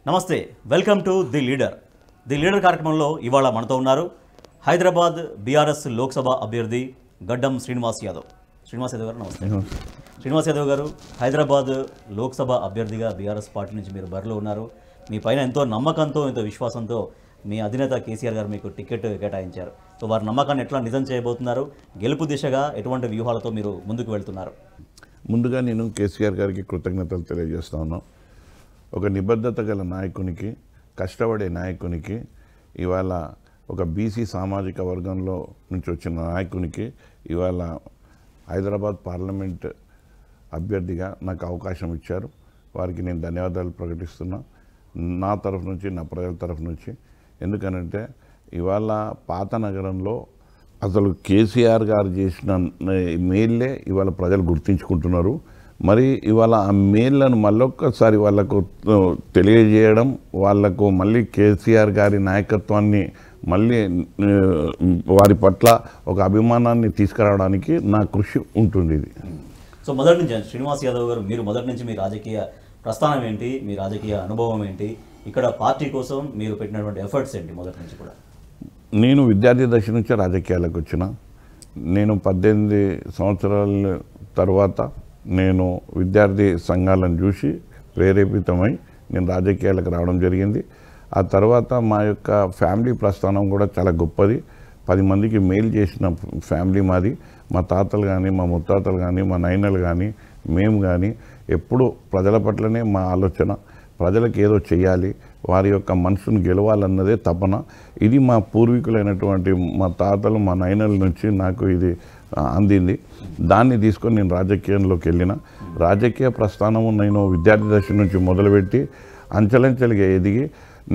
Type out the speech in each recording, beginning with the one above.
నమస్తే, welcome to the leader కార్యక్రమంలో ఇవాళ మనతో ఉన్నారు హైదరాబాద్ బీఆర్ఎస్ లోక్సభ అభ్యర్థి గడ్డం శ్రీనివాస్ యాదవ్ గారు. నమస్తే శ్రీనివాస్ యాదవ్ గారు, హైదరాబాద్ లోక్సభ అభ్యర్థిగా బీఆర్ఎస్ పార్టీ నుంచి మీరు బరిలో ఉన్నారు. మీ పైన ఎంతో నమ్మకంతో, ఎంతో విశ్వాసంతో మీ అధినేత కేసీఆర్ గారు మీకు టికెట్ కేటాయించారు. సో వారి నమ్మకాన్ని ఎట్లా నిజం చేయబోతున్నారు? గెలుపు దిశగా ఎటువంటి వ్యూహాలతో మీరు ముందుకు వెళ్తున్నారు? ముందుగా నేను కేసీఆర్ గారికి కృతజ్ఞతలు తెలియజేస్తా ఉన్నాను. ఒక నిబద్ధత గల నాయకునికి, కష్టపడే నాయకునికి, ఇవాళ ఒక బీసీ సామాజిక వర్గంలో నుంచి వచ్చిన నాయకునికి ఇవాళ హైదరాబాద్ పార్లమెంట్ అభ్యర్థిగా నాకు అవకాశం ఇచ్చారు. వారికి నేను ధన్యవాదాలు ప్రకటిస్తున్నా, నా తరఫు నుంచి, నా ప్రజల తరఫు నుంచి. ఎందుకనంటే ఇవాళ పాత నగరంలో అసలు కేసీఆర్ గారు చేసిన మేల్లే ఇవాళ ప్రజలు గుర్తించుకుంటున్నారు. మరి ఇవాళ ఆ మేళ్లను మళ్ళొక్కసారి వాళ్ళకు తెలియజేయడం, వాళ్లకు మళ్ళీ కేసీఆర్ గారి నాయకత్వాన్ని మళ్ళీ వారి పట్ల ఒక అభిమానాన్ని తీసుకురావడానికి నా కృషి ఉంటుంది. ఇది సో మొదటి నుంచి శ్రీనివాస్ యాదవ్ గారు, మీరు మొదటి నుంచి మీ రాజకీయ ప్రస్థానం ఏంటి, మీ రాజకీయ అనుభవం ఏంటి, ఇక్కడ పార్టీ కోసం మీరు పెట్టినటువంటి ఎఫర్ట్స్ ఏంటి మొదటి నుంచి కూడా? నేను విద్యార్థి దశ నుంచే రాజకీయాలకు వచ్చిన. నేను 18 సంవత్సరాల తర్వాత నేను విద్యార్థి సంఘాలను చూసి ప్రేరేపితమై నేను రాజకీయాలకు రావడం జరిగింది. ఆ తర్వాత మా యొక్క ఫ్యామిలీ ప్రస్థానం కూడా చాలా గొప్పది. 10 మందికి మేలు చేసిన ఫ్యామిలీ మాది. మా తాతలు కానీ, మా ముత్తాతలు కానీ, మా నాయనలు కానీ, మేము కానీ ఎప్పుడు ప్రజల పట్లనే మా ఆలోచన. ప్రజలకు ఏదో చేయాలి, వారి యొక్క మనసును గెలవాలన్నదే తపన. ఇది మా పూర్వీకులైనటువంటి మా తాతలు, మా నాయనల నుంచి నాకు ఇది అందింది. దాన్ని తీసుకొని నేను రాజకీయంలోకి వెళ్ళిన. రాజకీయ ప్రస్థానము నేను విద్యార్థి దశ నుంచి మొదలుపెట్టి అంచెలంచెలుగా ఎదిగి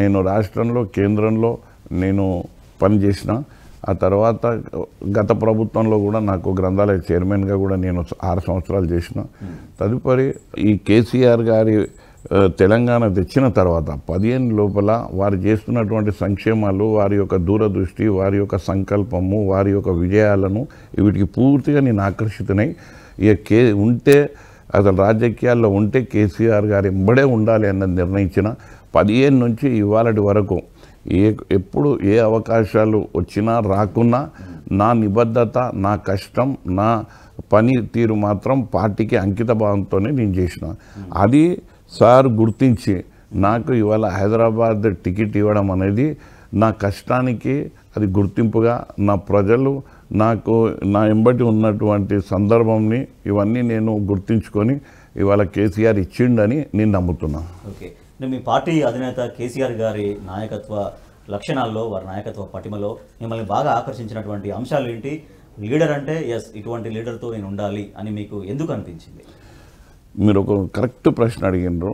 నేను రాష్ట్రంలో, కేంద్రంలో నేను పనిచేసిన. ఆ తర్వాత గత ప్రభుత్వంలో కూడా నాకు గ్రంథాలయ చైర్మన్గా కూడా నేను 6 సంవత్సరాలు చేసిన. తదుపరి ఈ కేసీఆర్ గారి తెలంగాణ తెచ్చిన తర్వాత 15 లోపల వారు చేస్తున్నటువంటి సంక్షేమాలు, వారి యొక్క దూరదృష్టి, వారి యొక్క సంకల్పము, వారి యొక్క విజయాలను వీటికి పూర్తిగా నేను ఆకర్షితునై ఇక ఉంటే అసలు రాజకీయాల్లో ఉంటే కేసీఆర్ గారు ఎంబడే ఉండాలి అన్నది నిర్ణయించిన. 15 నుంచి ఇవాళటి వరకు ఎప్పుడు ఏ అవకాశాలు వచ్చినా రాకున్నా నా నిబద్ధత, నా కష్టం, నా పని తీరు మాత్రం పార్టీకి అంకిత భావంతోనే నేను చేసిన. అది సార్ గుర్తించి నాకు ఇవాళ హైదరాబాద్ టికెట్ ఇవ్వడం అనేది నా కష్టానికి అది గుర్తింపుగా, నా ప్రజలు నాకు నా ఎంబటి ఉన్నటువంటి సందర్భంని ఇవన్నీ నేను గుర్తించుకొని ఇవాళ కేసీఆర్ ఇచ్చిండని నేను నమ్ముతున్నాను. ఓకే, మీ పార్టీ అధినేత కేసీఆర్ గారి నాయకత్వ లక్షణాల్లో, వారి నాయకత్వ పటిమలో మిమ్మల్ని బాగా ఆకర్షించినటువంటి అంశాలు ఏంటి? లీడర్ అంటే ఇటువంటి లీడర్తో నేను ఉండాలి అని మీకు ఎందుకు అనిపించింది? మీరు ఒక కరెక్ట్ ప్రశ్న అడిగినారు.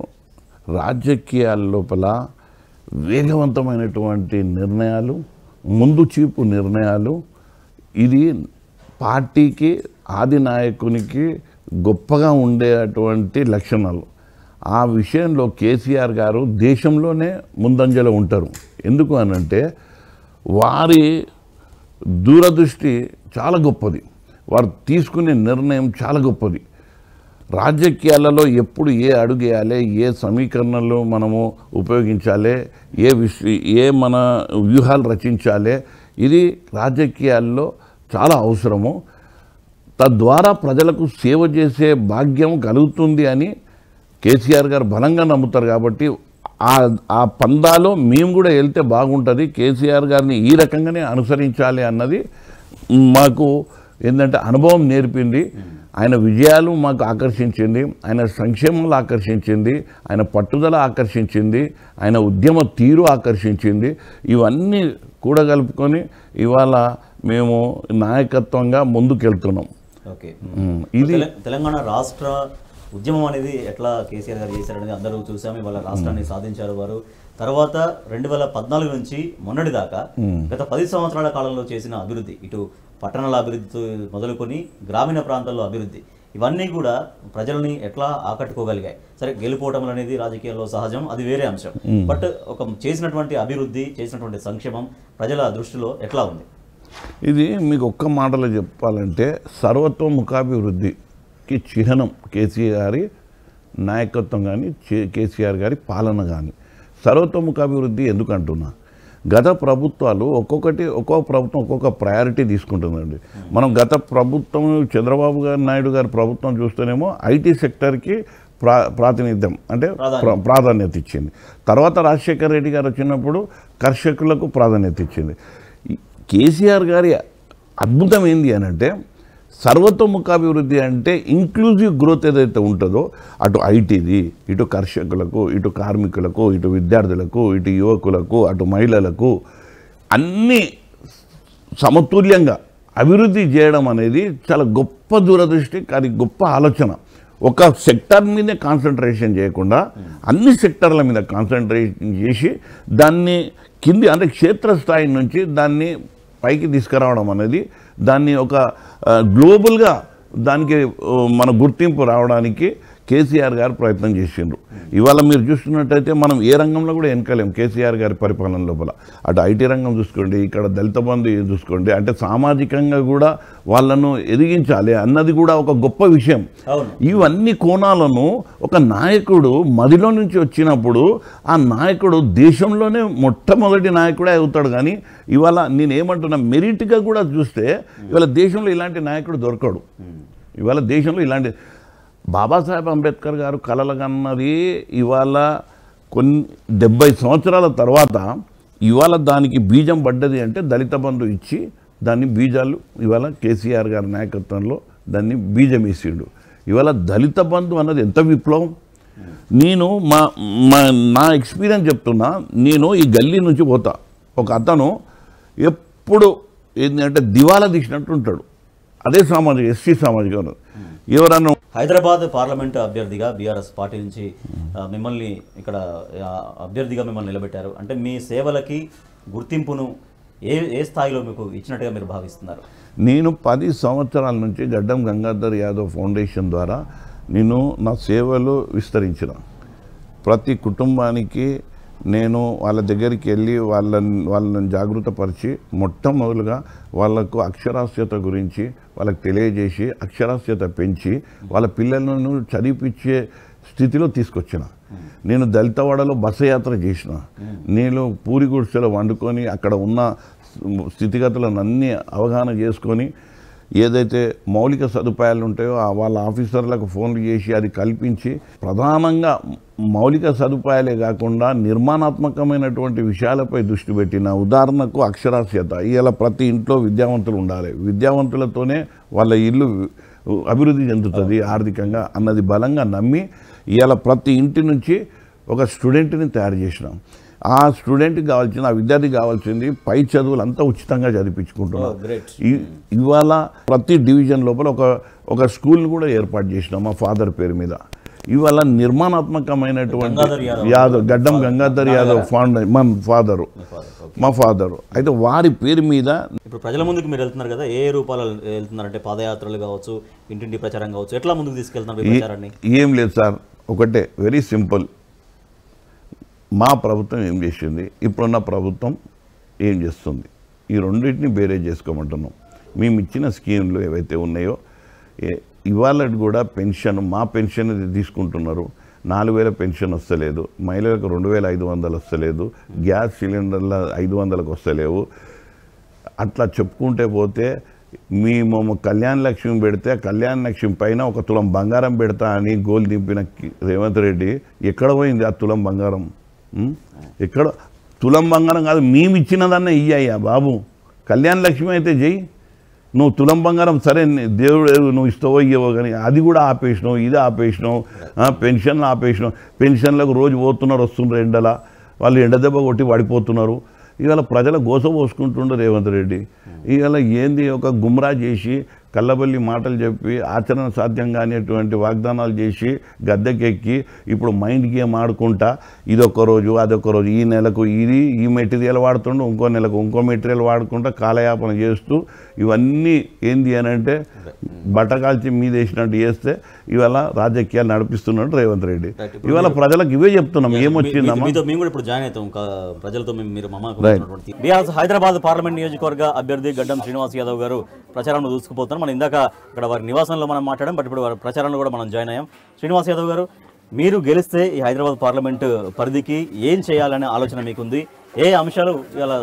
రాజకీయాల లోపల వేగవంతమైనటువంటి నిర్ణయాలు, ముందు చూపు నిర్ణయాలు, ఇది పార్టీకి, ఆది నాయకునికి గొప్పగా ఉండేటువంటి లక్షణాలు. ఆ విషయంలో కేసీఆర్ గారు దేశంలోనే ముందంజలో ఉంటారు. ఎందుకు అనంటే వారి దూరదృష్టి చాలా గొప్పది, వారు తీసుకునే నిర్ణయం చాలా గొప్పది. రాజకీయాలలో ఎప్పుడు ఏ అడుగు వేయాలి, ఏ సమీకరణలు మనము ఉపయోగించాలి, ఏ మన వ్యూహాలు రచించాలి, ఇది రాజకీయాల్లో చాలా అవసరము. తద్వారా ప్రజలకు సేవ చేసే భాగ్యం కలుగుతుంది అని కేసీఆర్ గారు బలంగా నమ్ముతారు. కాబట్టి ఆ పందాలో మేము కూడా వెళ్తే బాగుంటుంది, కేసీఆర్ గారిని ఈ రకంగానే అనుసరించాలి అన్నది మాకు ఏంటంటే అనుభవం నేర్పింది. ఆయన విజయాలు మాకు ఆకర్షించింది, ఆయన సంక్షేమాలు ఆకర్షించింది, ఆయన పట్టుదల ఆకర్షించింది, ఆయన ఉద్యమ తీరు ఆకర్షించింది. ఇవన్నీ కూడగలుపుకొని ఇవాళ మేము నాయకత్వంగా ముందుకెళ్తున్నాం. ఓకే, ఇది తెలంగాణ రాష్ట్ర ఉద్యమం అనేది ఎట్లా కేసీఆర్ గారు చేశారనేది అందరూ చూసాము. ఇవాళ రాష్ట్రాన్ని సాధించారు వారు. తర్వాత 2014 నుంచి మొన్నటి దాకా గత 10 సంవత్సరాల కాలంలో చేసిన అభివృద్ధి, ఇటు పట్టణాల అభివృద్ధితో మొదలుకొని గ్రామీణ ప్రాంతాల్లో అభివృద్ధి, ఇవన్నీ కూడా ప్రజల్ని ఎట్లా ఆకట్టుకోగలిగాయి? సరే, గెలుపోవటం అనేది రాజకీయాల్లో సహజం, అది వేరే అంశం. బట్ ఒక చేసినటువంటి అభివృద్ధి, చేసినటువంటి సంక్షేమం ప్రజల దృష్టిలో ఎట్లా ఉంది? ఇది మీకు ఒక్క మాటలో చెప్పాలంటే సర్వతోముఖాభివృద్ధికి చిహ్నం కేసీఆర్ గారి నాయకత్వం కానీ, కేసీఆర్ గారి పాలన కానీ. సర్వతోముఖాభివృద్ధి ఎందుకు అంటున్నా, గత ప్రభుత్వాలు ఒక్కొక్క ప్రభుత్వం ఒక్కొక్క ప్రయారిటీ తీసుకుంటుందండి. మనం గత ప్రభుత్వం చంద్రబాబు నాయుడు గారి ప్రభుత్వం చూస్తేనేమో ఐటీ సెక్టర్కి ప్రాతినిధ్యం అంటే ప్రాధాన్యత ఇచ్చింది. తర్వాత రాజశేఖర్ రెడ్డి గారు వచ్చినప్పుడు కర్షకులకు ప్రాధాన్యత ఇచ్చింది. కేసీఆర్ గారి అద్భుతం ఏంది అని అంటే సర్వతోముఖాభివృద్ధి అంటే ఇంక్లూజివ్ గ్రోత్ ఏదైతే ఉంటుందో అటు ఐటీది, ఇటు కర్షకులకు, ఇటు కార్మికులకు, ఇటు విద్యార్థులకు, ఇటు యువకులకు, అటు మహిళలకు అన్నీ సమతుల్యంగా అభివృద్ధి చేయడం అనేది చాలా గొప్ప దూరదృష్టి, కానీ గొప్ప ఆలోచన. ఒక సెక్టర్ మీదే కాన్సన్ట్రేషన్ చేయకుండా అన్ని సెక్టర్ల మీద కాన్సన్ట్రేషన్ చేసి దాన్ని కింది అంటే క్షేత్రస్థాయి నుంచి దాన్ని పైకి తీసుకురావడం అనేది, దాన్ని ఒక గ్లోబల్గా దానికి మన గుర్తింపు రావడానికి కేసీఆర్ గారు ప్రయత్నం చేసిండ్రు. ఇవాళ మీరు చూస్తున్నట్టయితే మనం ఏ రంగంలో కూడా వెనకలేం కేసీఆర్ గారి పరిపాలన లోపల. అటు ఐటీ రంగం చూసుకోండి, ఇక్కడ దళిత బంధు చూసుకోండి, అంటే సామాజికంగా కూడా వాళ్ళను ఎదిగించాలి అన్నది కూడా ఒక గొప్ప విషయం. ఇవన్నీ కోణాలను ఒక నాయకుడు మదిలో నుంచి వచ్చినప్పుడు ఆ నాయకుడు దేశంలోనే మొట్టమొదటి నాయకుడే అవుతాడు. కానీ ఇవాళ నేనేమంటున్నా, మెరిట్గా కూడా చూస్తే ఇవాళ దేశంలో ఇలాంటి నాయకుడు దొరకడు. ఇవాళ దేశంలో ఇలాంటి బాబాసాహెబ్ అంబేద్కర్ గారు కలలుగన్నది ఇవాళ 70 సంవత్సరాల తర్వాత ఇవాళ దానికి బీజం పడ్డది అంటే దళిత బంధు ఇచ్చి దాన్ని బీజాలు ఇవాళ కేసీఆర్ గారి నాయకత్వంలో దాన్ని బీజం వేసిండు. ఇవాళ దళిత బంధు అన్నది ఎంత విప్లవం. నేను నా ఎక్స్పీరియన్స్ చెప్తున్నా. నేను ఈ గల్లీ నుంచి పోతా, ఒక అతను ఎప్పుడు ఏంటంటే దివాలా తీసినట్టు ఉంటాడు. అదే సామాజిక ఎస్సీ సామాజిక ఎవరన్నా హైదరాబాద్ పార్లమెంటు అభ్యర్థిగా బీఆర్ఎస్ పార్టీ నుంచి మిమ్మల్ని ఇక్కడ అభ్యర్థిగా మిమ్మల్ని నిలబెట్టారు అంటే మీ సేవలకి గుర్తింపును ఏ స్థాయిలో మీకు ఇచ్చినట్టుగా మీరు భావిస్తున్నారు? నేను 10 సంవత్సరాల నుంచి గడ్డం గంగాధర్ యాదవ్ ఫౌండేషన్ ద్వారా నేను నా సేవలు విస్తరించిన. ప్రతి కుటుంబానికి నేను వాళ్ళ దగ్గరికి వెళ్ళి వాళ్ళని జాగృతపరిచి మొట్టమొదలుగా వాళ్ళకు అక్షరాస్యత గురించి వాళ్ళకి తెలియజేసి అక్షరాస్యత పెంచి వాళ్ళ పిల్లలను చదివిపించే స్థితిలో తీసుకొచ్చిన. నేను దళితవాడలో బస్సు యాత్ర చేసిన. నేను పూరి గుడిసెలో వండుకొని అక్కడ ఉన్న స్థితిగతులను అన్నీ అవగాహన చేసుకొని ఏదైతే మౌలిక సదుపాయాలు ఉంటాయో వాళ్ళ ఆఫీసర్లకు ఫోన్లు చేసి అది కల్పించి, ప్రధానంగా మౌలిక సదుపాయాలే కాకుండా నిర్మాణాత్మకమైనటువంటి విషయాలపై దృష్టి పెట్టిన. ఉదాహరణకు అక్షరాస్యత. ఇవాళ ప్రతి ఇంట్లో విద్యావంతులు ఉండాలి, విద్యావంతులతోనే వాళ్ళ ఇల్లు అభివృద్ధి చెందుతుంది ఆర్థికంగా అన్నది బలంగా నమ్మి ఇవాళ ప్రతి ఇంటి నుంచి ఒక స్టూడెంట్ని తయారు చేసినాం. ఆ స్టూడెంట్కి కావాల్సిన, ఆ విద్యార్థికి కావాల్సింది పై చదువులు అంతా ఉచితంగా చదివించుకుంటున్నాం. ఇవాళ ప్రతి డివిజన్ లోపల ఒక స్కూల్ని కూడా ఏర్పాటు చేసినాం మా ఫాదర్ పేరు మీద. ఇవాళ నిర్మాణాత్మకమైనటువంటి గడ్డం గంగాధర్ యాదవ్ మా ఫాదరు అయితే వారి పేరు మీద ఇప్పుడు ప్రజల ముందుకు మీరు వెళ్తున్నారు కదా, ఏ రూపాలు వెళ్తున్నారంటే పాదయాత్రలు కావచ్చు, ఇంటింటి ప్రచారం కావచ్చు, ఎట్లా ముందుకు తీసుకెళ్తున్నారు ప్రచారాన్ని? ఏం లేదు సార్, ఒకటే వెరీ సింపుల్. మా ప్రభుత్వం ఏం చేసింది, ఇప్పుడున్న ప్రభుత్వం ఏం చేస్తుంది, ఈ రెండింటిని బేరే చేసుకోమంటున్నాం. మేము ఇచ్చిన స్కీమ్లు ఏవైతే ఉన్నాయో ఇవాళ కూడా పెన్షన్, మా పెన్షన్ తీసుకుంటున్నారు. 4000 పెన్షన్ వస్తలేదు, మహిళలకు 2500 వస్తలేదు, గ్యాస్ సిలిండర్ల 500లకు వస్తలేవు. అట్లా చెప్పుకుంటే పోతే మేము కళ్యాణ లక్ష్మి పెడితే కళ్యాణ లక్ష్మి పైన 1 తులం బంగారం పెడతా అని గోల్ దింపిన రేవంత్ రెడ్డి ఎక్కడ పోయింది ఆ తులం బంగారం? ఎక్కడ తులం బంగారం కాదు, మేము ఇచ్చినదన్న ఇయ్యా బాబు. కళ్యాణ లక్ష్మి అయితే చెయ్యి, నువ్వు తులం బంగారం సరే దేవుడు నువ్వు ఇస్తావో ఇవ్వవో, కానీ అది కూడా ఆపేసినావు, ఇది ఆపేసినావు, పెన్షన్లు ఆపేసినావు. పెన్షన్లకు రోజు పోతున్నారు, వస్తున్నారు ఎండల, వాళ్ళు ఎండ దెబ్బ కొట్టి పడిపోతున్నారు. ఇవాళ ప్రజల గోస పోసుకుంటుండే రేవంత్ రెడ్డి. ఇవాళ ఏంది ఒక గుమ్రా చేసి కళ్ళబల్లి మాటలు చెప్పి ఆచరణ సాధ్యం కానిటువంటి వాగ్దానాలు చేసి గద్దెకెక్కి ఇప్పుడు మైండ్ గేమ్ ఆడుకుంటా ఇదొక రోజు అదొక రోజు, ఈ నెలకు ఈ మెటీరియల్ వాడుతుండు, ఇంకో నెలకు ఇంకో మెటీరియల్ వాడుకుంటా కాలయాపన చేస్తూ ఇవన్నీ ఏంది అని అంటే బట్టకాల్చి మీదేసినట్టు చేస్తే ఇవాళ రాజకీయాలు నడిపిస్తున్నాడు రేవంత్ రెడ్డి. ఇవాళ ప్రజలకు ఇవే చెప్తున్నాం, ఏమొచ్చిందమ్మా. మేము కూడా ఇప్పుడు జాయిన్ అవుతాం ప్రజలతో. హైదరాబాద్ పార్లమెంట్ నియోజకవర్గ అభ్యర్థి గడ్డం శ్రీనివాస్ యాదవ్ గారు ప్రచారంలో దూసుకుపోతున్నారు. మనం ఇందాక ఇక్కడ వారి నివాసంలో మనం మాట్లాడాం, బట్ ఇప్పుడు వారి ప్రచారంలో కూడా మనం జాయిన్ అయ్యాం. శ్రీనివాస్ యాదవ్ గారు, మీరు గెలిస్తే ఈ హైదరాబాద్ పార్లమెంటు పరిధికి ఏం చేయాలనే ఆలోచన మీకుంది? ఏ అంశాలు ఇలా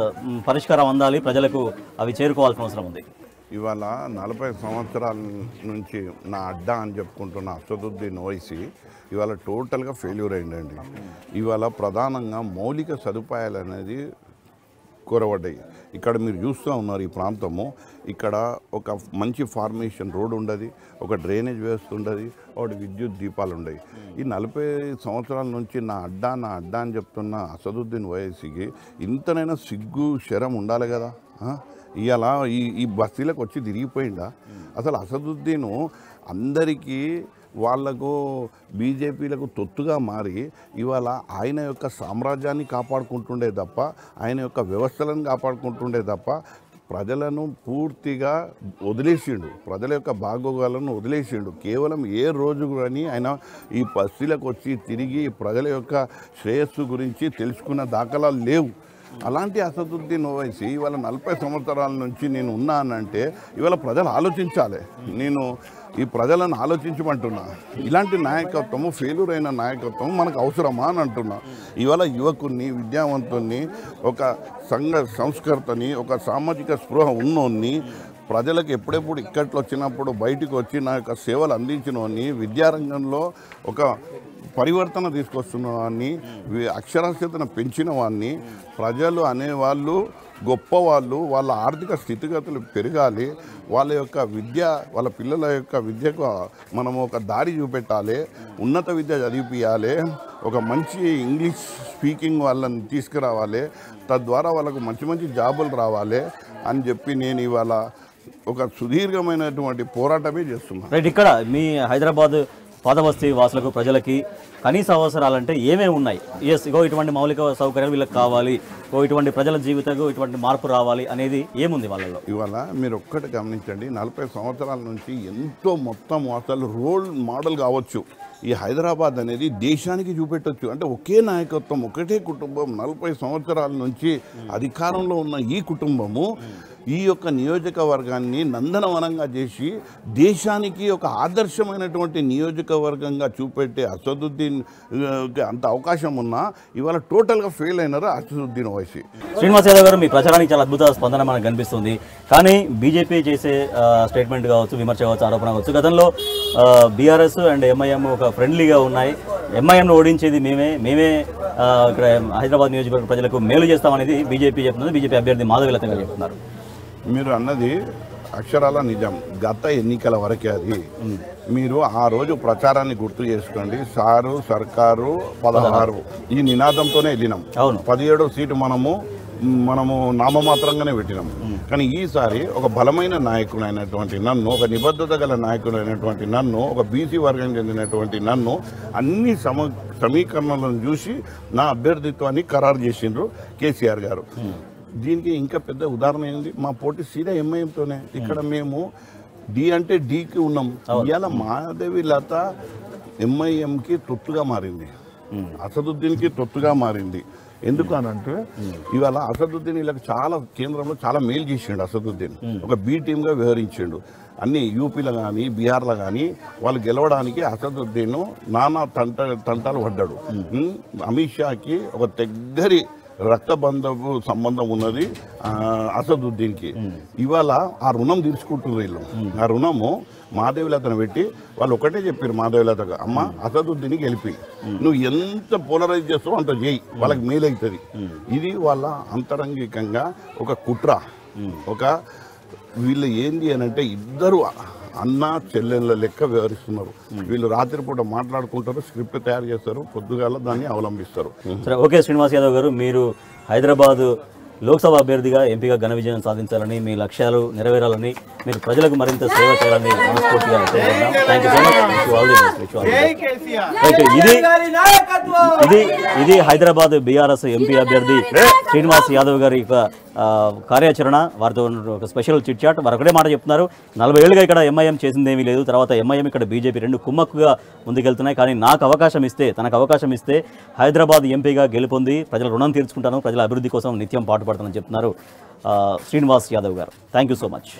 పరిష్కారం అందాలి, ప్రజలకు అవి చేరుకోవాల్సిన అవసరం ఉంది? ఇవాళ 40 సంవత్సరాల నుంచి నా అడ్డా అని చెప్పుకుంటున్న అసదుద్దీన్ ఓవైసీ ఇవాళ టోటల్గా ఫెయిల్యూర్ అయిందండి. ఇవాళ ప్రధానంగా మౌలిక సదుపాయాలు అనేది కొరవడ్డాయి. ఇక్కడ మీరు చూస్తూ ఉన్నారు, ఈ ప్రాంతము ఇక్కడ ఒక మంచి ఫార్మేషన్ రోడ్ ఉండదు, ఒక డ్రైనేజ్ వ్యవస్థ ఉండదు, ఒకటి విద్యుత్ దీపాలు ఉండవు. ఈ 40 సంవత్సరాల నుంచి నా అడ్డా అని చెప్తున్న అసదుద్దీన్ ఓవైసీకి ఇంతనైనా సిగ్గు శరం ఉండాలి కదా. ఇవాళ ఈ బస్తీలకు వచ్చి తిరిగిపోయిందా? అసలు అసదుద్దీను అందరికీ వాళ్లకు బీజేపీలకు తొత్తుగా మారి ఇవాళ ఆయన యొక్క సామ్రాజ్యాన్ని కాపాడుకుంటుండే తప్ప, ఆయన యొక్క వ్యవస్థలను కాపాడుకుంటుండే తప్ప ప్రజలను పూర్తిగా వదిలేసిండు, ప్రజల యొక్క బాగోగాలను వదిలేసిండు. కేవలం ఏ రోజు కానీ ఆయన ఈ బస్తీలకు వచ్చి తిరిగి ప్రజల యొక్క శ్రేయస్సు గురించి తెలుసుకున్న దాఖలాలు లేవు. అలాంటి అసదుద్దీన్ ఓవైసీ ఇవాళ 40 సంవత్సరాల నుంచి నేను ఉన్నానంటే ఇవాళ ప్రజలు ఆలోచించాలి. నేను ఈ ప్రజలను ఆలోచించమంటున్నా. ఇలాంటి నాయకత్వము, ఫెయిల్యూర్ అయిన నాయకత్వం మనకు అవసరమా అని అంటున్నా. ఇవాళ యువకుని, విద్యావంతుని, ఒక సంఘ సంస్కర్తని, ఒక సామాజిక స్పృహ ఉన్నోన్ని, ప్రజలకు ఎప్పుడెప్పుడు ఇక్కట్లు వచ్చినప్పుడు బయటికి వచ్చి నా యొక్క సేవలు అందించినవాన్ని, విద్యారంగంలో ఒక పరివర్తన తీసుకొస్తున్న వాడిని, అక్షరాస్యతను పెంచిన వాడిని, ప్రజలు అనేవాళ్ళు గొప్పవాళ్ళు, వాళ్ళ ఆర్థిక స్థితిగతులు పెరగాలి, వాళ్ళ యొక్క విద్య, వాళ్ళ పిల్లల యొక్క విద్యకు మనము ఒక దారి చూపెట్టాలి, ఉన్నత విద్య చదివిపియాలి, ఒక మంచి ఇంగ్లీష్ స్పీకింగ్ వాళ్ళని తీసుకురావాలి, తద్వారా వాళ్ళకు మంచి మంచి జాబులు రావాలి అని చెప్పి నేను ఇవాళ ఒక సుదీర్ఘమైనటువంటి పోరాటమే చేస్తున్నాను. రైట్, ఇక్కడ మీ హైదరాబాద్ పాతబస్తీ వాసులకు, ప్రజలకి కనీస అవసరాలంటే ఏమేమి ఉన్నాయి? ఇటువంటి మౌలిక సౌకర్యాలు వీళ్ళకి కావాలి, ఇటువంటి ప్రజల జీవితంలో ఇటువంటి మార్పు రావాలి అనేది ఏముంది వాళ్ళలో? ఇవాళ మీరు ఒక్కటి గమనించండి, 40 సంవత్సరాల నుంచి ఎంతో మొత్తం అసలు రోల్ మోడల్ కావచ్చు. ఈ హైదరాబాద్ అనేది దేశానికి చూపెట్టవచ్చు. అంటే ఒకే నాయకత్వం, ఒకటే కుటుంబం 40 సంవత్సరాల నుంచి అధికారంలో ఉన్న ఈ కుటుంబము ఈ యొక్క నియోజకవర్గాన్ని నందనవనంగా చేసి దేశానికి ఒక ఆదర్శమైనటువంటి నియోజకవర్గంగా చూపెట్టే అసదుద్దీన్ అంత అవకాశం ఉన్నా ఇవాళ టోటల్గా ఫెయిల్ అయినారు అసదుద్దీన్ ఓవైసీ. శ్రీనివాస్ యాదవ్ గారు, మీ ప్రచారానికి చాలా అద్భుత స్పందన మనకు కనిపిస్తుంది. కానీ బీజేపీ చేసే స్టేట్మెంట్ కావచ్చు, విమర్శ కావచ్చు, ఆరోపణ కావచ్చు, గతంలో బీఆర్ఎస్ అండ్ ఎంఐఎం ఒక ఫ్రెండ్లీగా ఉన్నాయి, ఎంఐఎంను ఓడించేది మేమే ఇక్కడ హైదరాబాద్ నియోజకవర్గ ప్రజలకు మేలు చేస్తామనేది బీజేపీ చెప్తున్నది, బీజేపీ అభ్యర్థి మాధవీలత గారు చెప్తున్నారు. మీరు అన్నది అక్షరాల నిజం. గత ఎన్నికల వరకే అది. మీరు ఆ రోజు ప్రచారాన్ని గుర్తు చేసుకోండి. సారు సర్కారు 16 ఈ నినాదంతోనే వెళ్ళినాం. 17వ సీటు మనము నామమాత్రంగానే పెట్టినాం. కానీ ఈసారి ఒక బలమైన నాయకుడు అయినటువంటి నన్ను, ఒక నిబద్ధత గల నాయకుడు అయినటువంటి నన్ను, ఒక బీసీ వర్గం చెందినటువంటి నన్ను అన్ని సమీకరణలను చూసి నా అభ్యర్థిత్వాన్ని ఖరారు చేసిండ్రు కేసీఆర్ గారు. దీనికి ఇంకా పెద్ద ఉదాహరణ ఏంది? మా పోటీ సీదా ఎంఐఎంతోనే. ఇక్కడ మేము డి అంటే డీకి ఉన్నాం. ఇవాళ మాధవీలత ఎంఐఎంకి తొత్తుగా మారింది, అసదుద్దీన్కి తొత్తుగా మారింది. ఎందుకు అనంటే ఇవాళ అసదుద్దీన్ వీళ్ళకి చాలా కేంద్రంలో చాలా మేలు చేసిండు. అసదుద్దీన్ ఒక బి టీమ్గా వ్యవహరించిండు. అన్ని యూపీలో కానీ బీహార్లో కానీ వాళ్ళు గెలవడానికి అసదుద్దీన్ నానా తంటాలు పడ్డాడు. అమిత్ షాకి ఒక దగ్గరి రక్తబంధపు సంబంధం ఉన్నది అసదుద్దీన్కి. ఇవాళ ఆ రుణం తీర్చుకుంటున్నారు వీళ్ళు. ఆ రుణము మాధవీలతను పెట్టి వాళ్ళు ఒకటే చెప్పారు మాధవీలతగా, అమ్మ అసదుద్దీన్ గెలిపి నువ్వు ఎంత పోలరైజ్ చేస్తావో అంత చేయి, వాళ్ళకి మేలవుతుంది. ఇది వాళ్ళ అంతరంగికంగా ఒక కుట్ర. ఒక వీళ్ళు ఏంది అని అంటే ఇద్దరు అన్న చెల్లెళ్ళ లెక్క వ్యవహరిస్తున్నారు. వీళ్ళు రాత్రిపూట మాట్లాడుకుంటారు, స్క్రిప్ట్ తయారు చేస్తారు, పొద్దుగాల దాన్ని అవలంబిస్తారు. సరే, ఓకే శ్రీనివాస్ యాదవ్ గారు, మీరు హైదరాబాద్ లోక్సభ అభ్యర్థిగా ఎంపీగా ఘన విజయం సాధించాలని, మీ లక్ష్యాలు నెరవేరాలని, మీరు ప్రజలకు మరింత సేవ చేయాలని మనస్ఫూర్తిగా కోరుకుంటున్నాం. Thank you so much. ఇది హైదరాబాద్ బీఆర్ఎస్ ఎంపీ అభ్యర్థి శ్రీనివాస్ యాదవ్ గారి కార్యాచరణ. వారితో ఒక స్పెషల్ చిట్ చాట్. వారు ఒకటే మాట చెప్తున్నారు, 40 ఏళ్ళుగా ఇక్కడ ఎంఐఎం చేసిందేమీ లేదు, తర్వాత ఎంఐఎం ఇక్కడ బీజేపీ రెండు కుమ్మక్కుగా ముందుకెళ్తున్నాయి. కానీ నాకు అవకాశం ఇస్తే, తనకు అవకాశం ఇస్తే హైదరాబాద్ ఎంపీగా గెలుపొంది ప్రజల రుణం తీర్చుకుంటాను, ప్రజల అభివృద్ధి కోసం నిత్యం పాటుపడతానని చెప్తున్నారు శ్రీనివాస్ యాదవ్ గారు. Thank you so much.